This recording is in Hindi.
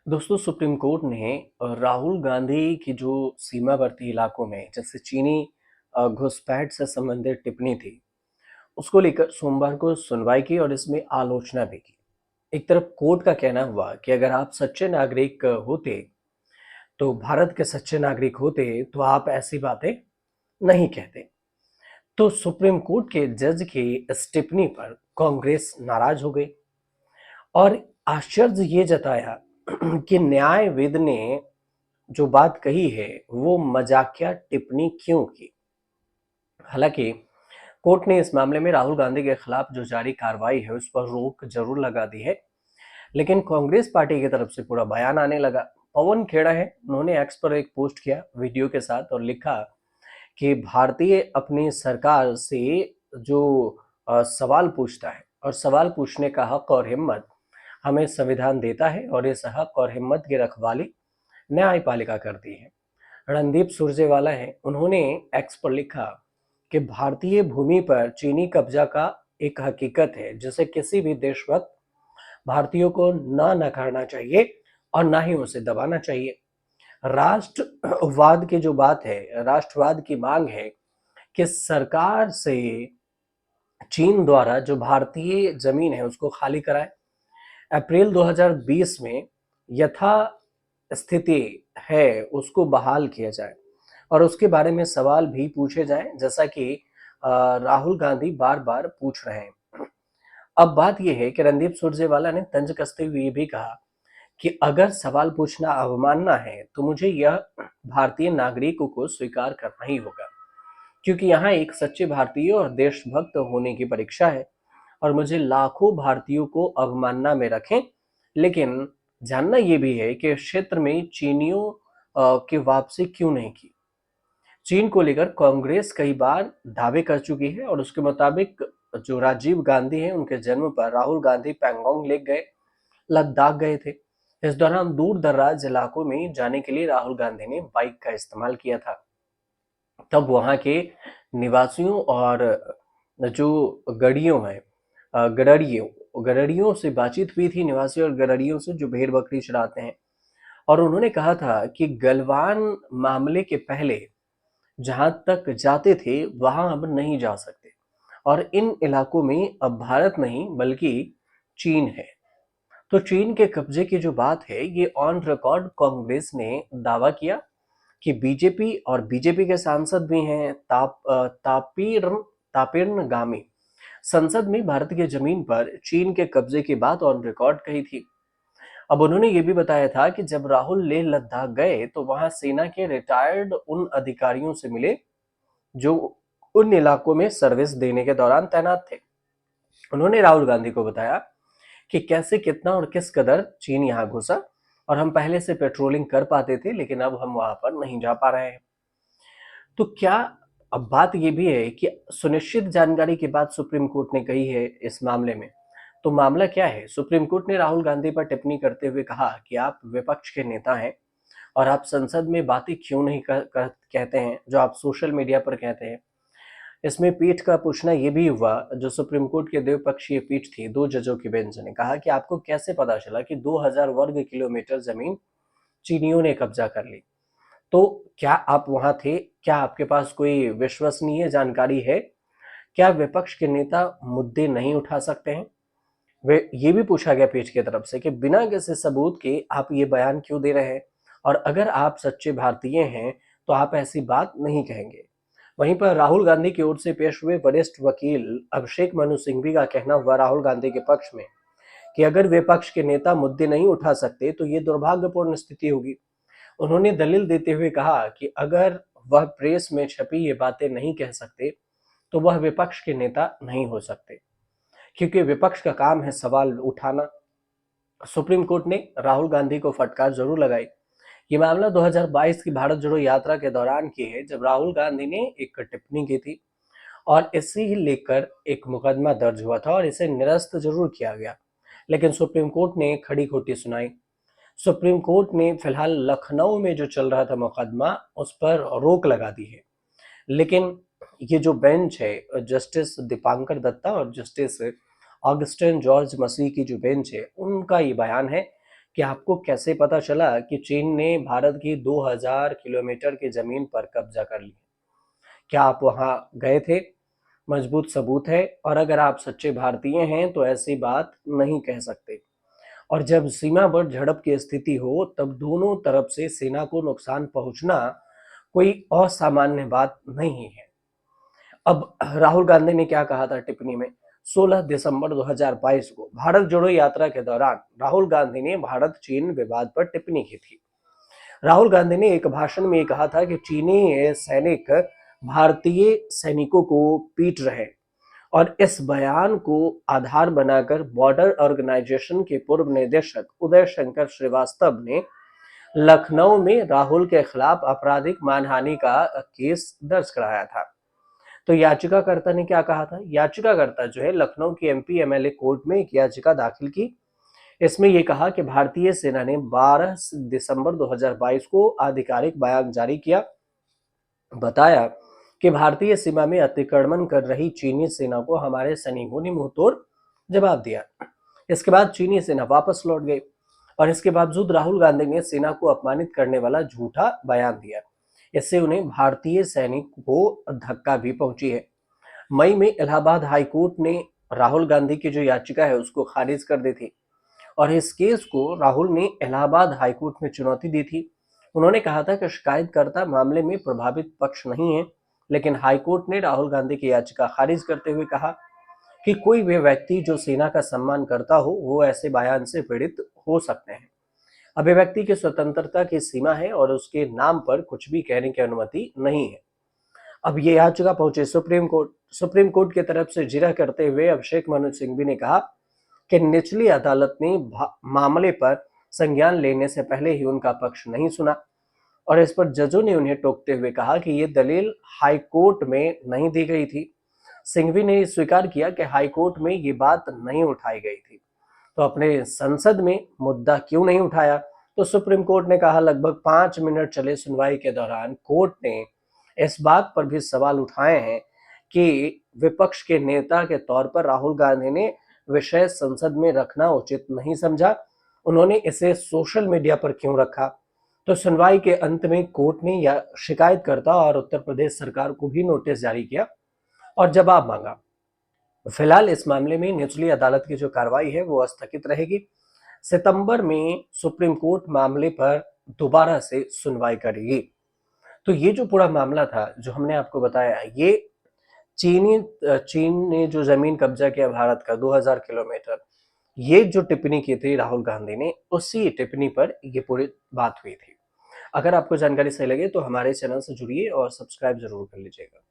दोस्तों सुप्रीम कोर्ट ने राहुल गांधी की जो सीमावर्ती इलाकों में जैसे चीनी घुसपैठ से संबंधित टिप्पणी थी उसको लेकर सोमवार को सुनवाई की और इसमें आलोचना भी की। एक तरफ कोर्ट का कहना हुआ कि अगर आप सच्चे नागरिक होते तो भारत के सच्चे नागरिक होते तो आप ऐसी बातें नहीं कहते। तो सुप्रीम कोर्ट के जज की इस टिप्पणी पर कांग्रेस नाराज हो गई और आश्चर्य ये जताया कि न्यायविद ने जो बात कही है वो मजाकिया टिप्पणी क्यों की। हालांकि कोर्ट ने इस मामले में राहुल गांधी के खिलाफ जो जारी कार्रवाई है उस पर रोक जरूर लगा दी है, लेकिन कांग्रेस पार्टी की तरफ से पूरा बयान आने लगा। पवन खेड़ा है, उन्होंने एक्स पर एक पोस्ट किया वीडियो के साथ और लिखा कि भारतीय अपनी सरकार से जो सवाल पूछता है और सवाल पूछने का हक और हिम्मत हमें संविधान देता है और इस हक और हिम्मत की रखवाली न्यायपालिका करती है। रणदीप सुरजेवाला है, उन्होंने एक्स पर लिखा कि भारतीय भूमि पर चीनी कब्जा का एक हकीकत है जिसे किसी भी देशभक्त भारतीयों को ना नकारना चाहिए और ना ही उसे दबाना चाहिए। राष्ट्रवाद की जो बात है, राष्ट्रवाद की मांग है कि सरकार से चीन द्वारा जो भारतीय जमीन है उसको खाली कराए। अप्रैल 2020 में यथा स्थिति है उसको बहाल किया जाए और उसके बारे में सवाल भी पूछे जाएं जैसा कि राहुल गांधी बार बार पूछ रहे हैं। अब बात यह है कि रणदीप सुरजेवाला ने तंज कसते हुए ये भी कहा कि अगर सवाल पूछना अवमानना है तो मुझे यह भारतीय नागरिकों को स्वीकार करना ही होगा, क्योंकि यहाँ एक सच्चे भारतीय और देशभक्त होने की परीक्षा है और मुझे लाखों भारतीयों को अवमानना में रखें, लेकिन जानना यह भी है कि इस क्षेत्र में चीनियों की वापसी क्यों नहीं की। चीन को लेकर कांग्रेस कई बार दावे कर चुकी है और उसके मुताबिक जो राजीव गांधी हैं उनके जन्म पर राहुल गांधी पैंगोंग लेक गए, लद्दाख गए थे। इस दौरान दूर दराज इलाकों में जाने के लिए राहुल गांधी ने बाइक का इस्तेमाल किया था। तब वहां के निवासियों और जो गड़ियों हैं, गडरियों गडरियों से बातचीत हुई थी, निवासी और गडरियों से जो भेड़ बकरी चराते हैं, और उन्होंने कहा था कि गलवान मामले के पहले जहां तक जाते थे वहां अब नहीं जा सकते और इन इलाकों में अब भारत नहीं बल्कि चीन है। तो चीन के कब्जे की जो बात है ये ऑन रिकॉर्ड कांग्रेस ने दावा किया कि बीजेपी और बीजेपी के सांसद भी हैं तापिर्न गामी संसद में भारत की जमीन पर चीन के कब्जे की बात ऑन रिकॉर्ड कही थी। अब उन्होंने ये भी बताया था कि जब राहुल लेह लद्दाख गए तो वहां सेना के रिटायर्ड उन अधिकारियों से मिले जो उन इलाकों में सर्विस देने के दौरान तैनात थे। उन्होंने राहुल गांधी को बताया कि कैसे, कितना और किस कदर चीन यहाँ घुसा और हम पहले से पेट्रोलिंग कर पाते थे लेकिन अब हम वहां पर नहीं जा पा रहे हैं। तो क्या, अब बात यह भी है कि सुनिश्चित जानकारी की बात सुप्रीम कोर्ट ने कही है इस मामले में। तो मामला क्या है? सुप्रीम कोर्ट ने राहुल गांधी पर टिप्पणी करते हुए कहा कि आप विपक्ष के नेता हैं और आप संसद में बातें क्यों नहीं कहते हैं जो आप सोशल मीडिया पर कहते हैं। इसमें पीठ का पूछना यह भी हुआ, जो सुप्रीम कोर्ट के द्विपक्षीय पीठ थी, दो जजों की बेंच ने कहा कि आपको कैसे पता चला कि 2000 वर्ग किलोमीटर जमीन चीनियों ने कब्जा कर ली। तो क्या आप वहां थे? क्या आपके पास कोई विश्वसनीय जानकारी है? क्या विपक्ष के नेता मुद्दे नहीं उठा सकते हैं? वे ये भी पूछा गया पीठ की तरफ से कि बिना किसी सबूत के आप ये बयान क्यों दे रहे हैं और अगर आप सच्चे भारतीय हैं तो आप ऐसी बात नहीं कहेंगे। वहीं पर राहुल गांधी की ओर से पेश हुए वरिष्ठ वकील अभिषेक मनु सिंघवी का कहना हुआ राहुल गांधी के पक्ष में कि अगर विपक्ष के नेता मुद्दे नहीं उठा सकते तो ये दुर्भाग्यपूर्ण स्थिति होगी। उन्होंने दलील देते हुए कहा कि अगर वह प्रेस में छपी ये बातें नहीं कह सकते तो वह विपक्ष के नेता नहीं हो सकते, क्योंकि विपक्ष का काम है सवाल उठाना। सुप्रीम कोर्ट ने राहुल गांधी को फटकार जरूर लगाई। ये मामला 2022 की भारत जोड़ो यात्रा के दौरान की है, जब राहुल गांधी ने एक टिप्पणी की थी और इसे ही लेकर एक मुकदमा दर्ज हुआ था और इसे निरस्त जरूर किया गया, लेकिन सुप्रीम कोर्ट ने खड़ी खोटी सुनाई। सुप्रीम कोर्ट ने फिलहाल लखनऊ में जो चल रहा था मुकदमा उस पर रोक लगा दी है, लेकिन ये जो बेंच है, जस्टिस दीपांकर दत्ता और जस्टिस ऑगस्टिन जॉर्ज मसीह की जो बेंच है, उनका ये बयान है कि आपको कैसे पता चला कि चीन ने भारत की 2000 किलोमीटर की जमीन पर कब्जा कर लिया? क्या आप वहां गए थे? मजबूत सबूत है, और अगर आप सच्चे भारतीय हैं तो ऐसी बात नहीं कह सकते। और जब सीमा पर झड़प की स्थिति हो तब दोनों तरफ से सेना को नुकसान पहुंचना कोई असामान्य बात नहीं है। अब राहुल गांधी ने क्या कहा था टिप्पणी में? 16 दिसंबर 2022 को भारत जोड़ो यात्रा के दौरान राहुल गांधी ने भारत चीन विवाद पर टिप्पणी की थी। राहुल गांधी ने एक भाषण में कहा था कि चीनी सैनिक भारतीय सैनिकों को पीट रहे, और इस बयान को आधार बनाकर बॉर्डर ऑर्गेनाइजेशन के पूर्व निदेशक उदय शंकर श्रीवास्तव ने लखनऊ में राहुल के खिलाफ आपराधिक मानहानि का केस दर्ज कराया था। तो याचिकाकर्ता ने क्या कहा था? याचिकाकर्ता जो है लखनऊ की एमपी एमएलए कोर्ट में एक याचिका दाखिल की। इसमें यह कहा कि भारतीय सेना ने 12 दिसंबर 2022 को आधिकारिक बयान जारी किया, बताया कि भारतीय सीमा में अतिक्रमण कर रही चीनी सेना को हमारे सैनिकों ने मुंहतोड़ जवाब दिया। इसके बाद चीनी सेना वापस लौट गई, और इसके बावजूद राहुल गांधी ने सेना को अपमानित करने वाला झूठा बयान दिया। इससे उन्हें भारतीय सैनिक को धक्का भी पहुंची है। मई में इलाहाबाद हाईकोर्ट ने राहुल गांधी की जो याचिका है उसको खारिज कर दी थी, और इस केस को राहुल ने इलाहाबाद हाईकोर्ट में चुनौती दी थी। उन्होंने कहा था कि शिकायतकर्ता मामले में प्रभावित पक्ष नहीं है, लेकिन हाईकोर्ट ने राहुल गांधी की याचिका खारिज करते हुए कहा कि कोई भी व्यक्ति जो सेना का सम्मान करता हो वो ऐसे बयान से पीड़ित हो सकते हैं। अभिव्यक्ति की स्वतंत्रता की सीमा है और उसके नाम पर कुछ भी कहने की अनुमति नहीं है। अब ये याचिका पहुंचे सुप्रीम कोर्ट। सुप्रीम कोर्ट की तरफ से जिरह करते हुए अभिषेक मनु सिंघवी ने कहा कि निचली अदालत ने मामले पर संज्ञान लेने से पहले ही उनका पक्ष नहीं सुना, और इस पर जजों ने उन्हें टोकते हुए कहा कि ये दलील हाईकोर्ट में नहीं दी गई थी। सिंघवी ने स्वीकार किया कि हाईकोर्ट में ये बात नहीं उठाई गई थी, तो अपने संसद में मुद्दा क्यों नहीं उठाया? तो सुप्रीम कोर्ट ने कहा, लगभग 5 मिनट चले सुनवाई के दौरान कोर्ट ने इस बात पर भी सवाल उठाए हैं कि विपक्ष के नेता के तौर पर राहुल गांधी ने विषय संसद में रखना उचित नहीं समझा। उन्होंने इसे सोशल मीडिया पर क्यों रखा? तो सुनवाई के अंत में कोर्ट ने या शिकायतकर्ता और उत्तर प्रदेश सरकार को भी नोटिस जारी किया और जवाब मांगा। फिलहाल इस मामले में निचली अदालत की जो कार्रवाई है वो स्थगित रहेगी। सितंबर में सुप्रीम कोर्ट मामले पर दोबारा से सुनवाई करेगी। तो ये जो पूरा मामला था जो हमने आपको बताया, ये चीन ने जो जमीन कब्जा किया भारत का 2000 किलोमीटर, ये जो टिप्पणी की थी राहुल गांधी ने, उसी टिप्पणी पर ये पूरी बात हुई थी। अगर आपको जानकारी सही लगे तो हमारे चैनल से जुड़िए और सब्सक्राइब जरूर कर लीजिएगा।